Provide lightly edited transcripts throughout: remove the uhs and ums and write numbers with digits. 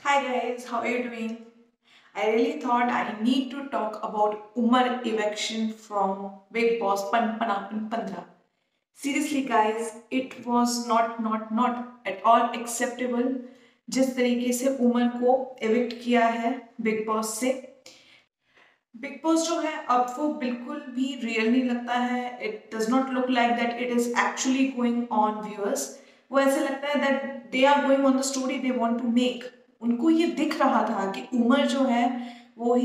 Hi guys, how are you doing? I really thought I need to talk about Umar eviction from Big Boss Pan Panapan Pandra. Seriously guys, it was not at all acceptable जिस तरीके से उमर को evict किया है big boss से। Big boss जो है अब वो बिल्कुल भी रियल नहीं लगता है। It does not look like that it is actually going on viewers. वो ऐसे लगता है that they are going on the story they want to make. उनको ये दिख रहा था कि उमर जो है वो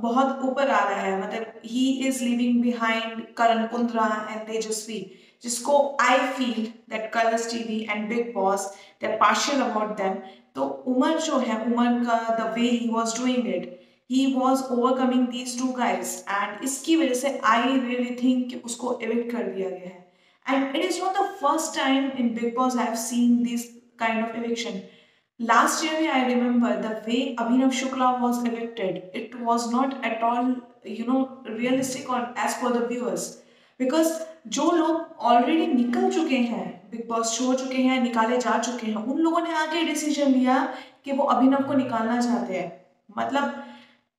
बहुत ऊपर आ रहा है, मतलब he is living behind Karan Kundra and Tejasswi, जिसको I feel that Colors TV and Bigg Boss they are partial about them. तो उमर जो है, उमर का the way he was doing it, he was overcoming these two guys and इसकी वजह से I really think कि उसको evict कर दिया गया है। And it is not the first time in Big Boss I have seen this kind of eviction. Last year I remember the way Abhinav Shukla was evicted. It was not at all realistic or as per the viewers, because जो लोग already निकल चुके हैं, big boss छोड़ चुके हैं, निकाले जा चुके हैं, उन लोगों ने आके डिसीजन लिया कि वो अभिनव को निकालना चाहते हैं। मतलब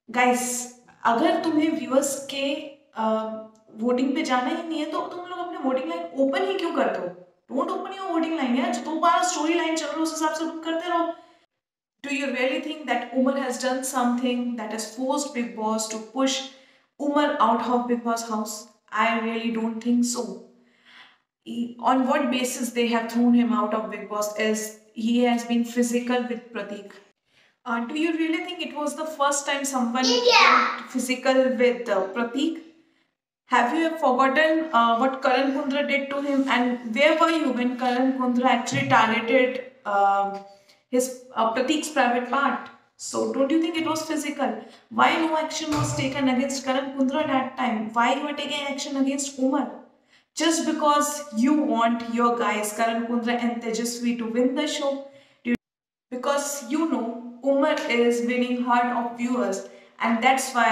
गाइस, अगर तुम्हें व्यूअर्स के वोटिंग पे जाना ही नहीं है तो तुम लोग अपने वोटिंग लाइन ओपन ही क्यों करते हो? Don't open your voting line यार। जो तुम्हारा स्टोरी लाइन चल रहा है उस हिसाब से तुम करते रहो। Do you really think that Umar has done something that has forced Bigg Boss to push Umar out of Bigg Boss house? I really don't think so. On what basis they have thrown him out of Big Boss is he has been physical with Pratik. Do you really think it was the first time someone went physical with Pratik? Have you forgotten what Karan Kundra did to him? And where were you when Karan Kundra actually targeted his Pratik's private part? So don't you think it was physical? Why no action was taken against Karan Kundra at that time? Why you are taking action against Umar? Just because you want your guys Karan Kundra and Tejasvi to win the show? Because you know Umar is winning heart of viewers, and that's why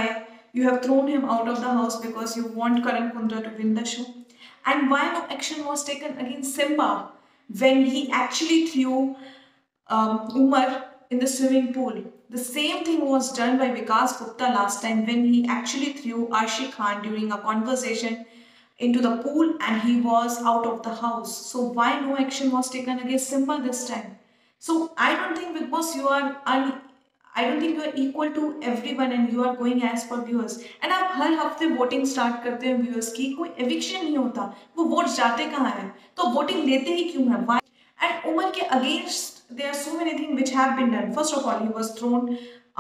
you have thrown him out of the house, because you want Karan Kundra to win the show. And why no action was taken against Simba when he actually threw Umar in the swimming pool? The same thing was done by Vikas Gupta last time when he actually threw Arshi Khan during a conversation into the pool and he was out of the house. So why no action was taken against Simba this time? So I don't think Big Boss I don't think you are equal to everyone and you are going as per viewers. And आप हर हफ्ते voting start करते हैं viewers की, कोई eviction नहीं होता, वो votes जाते कहाँ हैं? तो वोटिंग लेते ही क्यों हैं? Why? And Umar ke against there are so many things which have been done. First of all, he was thrown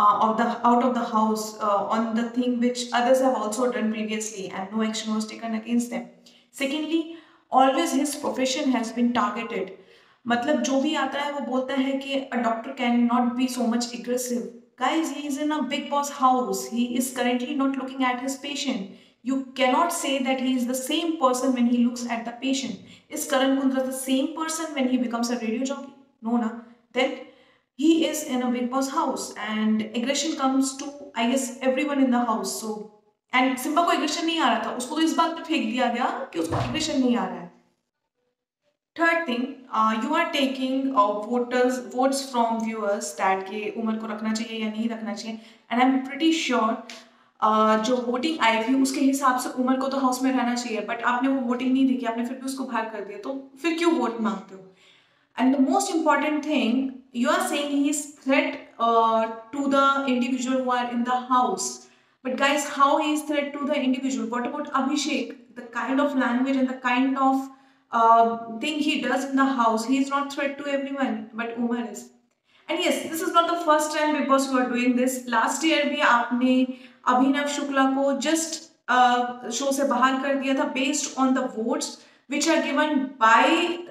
out of the house on the thing which others have also done previously, and no action was taken against them. Secondly, always his profession has been targeted. मतलब जो भी आता है वो बोलता है कि a doctor can not be so much aggressive. Guys, he is in a big boss house. He is currently not looking at his patient. You cannot say that he is the same person when he looks at the patient. Is Karan Kundra the same person when he becomes a radio jockey? No, na. Then he is in a big boss house and aggression comes to, I guess, everyone in the house. So, and Simba को aggression नहीं आ रहा था, उसको तो इस बात पे फेंक दिया गया कि उसको aggression नहीं आ रहा है। Third thing, you are taking votes from viewers that कि उमर को रखना चाहिए या नहीं रखना चाहिए, and I'm pretty sure जो वोटिंग आई थी उसके हिसाब से उमर को तो हाउस में रहना चाहिए, बट आपने वो वोटिंग नहीं देखी, आपने फिर भी उसको बाहर कर दिया, तो फिर क्यों वोट मांगते हो? And the most important thing, you are saying he is threat to the individual who are in the house. But guys, how he is threat to the individual? What about Abhishek? The kind of language and the kind of thing he does in the house, he is not threat to everyone, but Umar is. And yes, this is not the first time Big Boss you are doing this. Last year भी आपने अभिनव शुक्ला को just show से बाहर कर दिया था based on the votes which are given by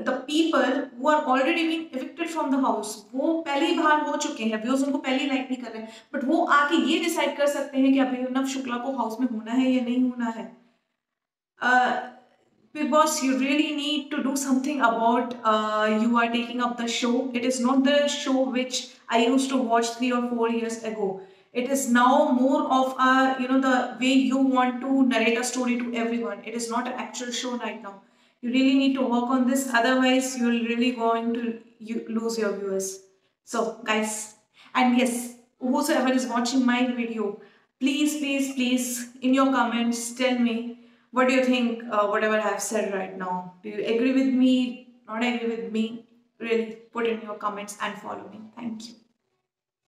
the people who are already being evicted from the house. वो पहले ही बाहर हो चुके हैं, व्यूअर्स उनको पहले ही लाइक नहीं कर रहे हैं, बट वो आके ये डिसाइड कर सकते हैं कि अभिनव शुक्ला को हाउस में होना है या नहीं होना है। Big Boss, you really need to do something about you are taking up the show. It is not the show which I used to watch 3 or 4 years ago. It is now more of a, the way you want to narrate a story to everyone. It is not an actual show right now. You really need to work on this. Otherwise, you're really going to lose your viewers. So, guys, And yes, whosoever is watching my video, please, in your comments, tell me what do you think, whatever I have said right now. Do you agree with me? Not agree with me? Really, put in your comments and follow me. Thank you.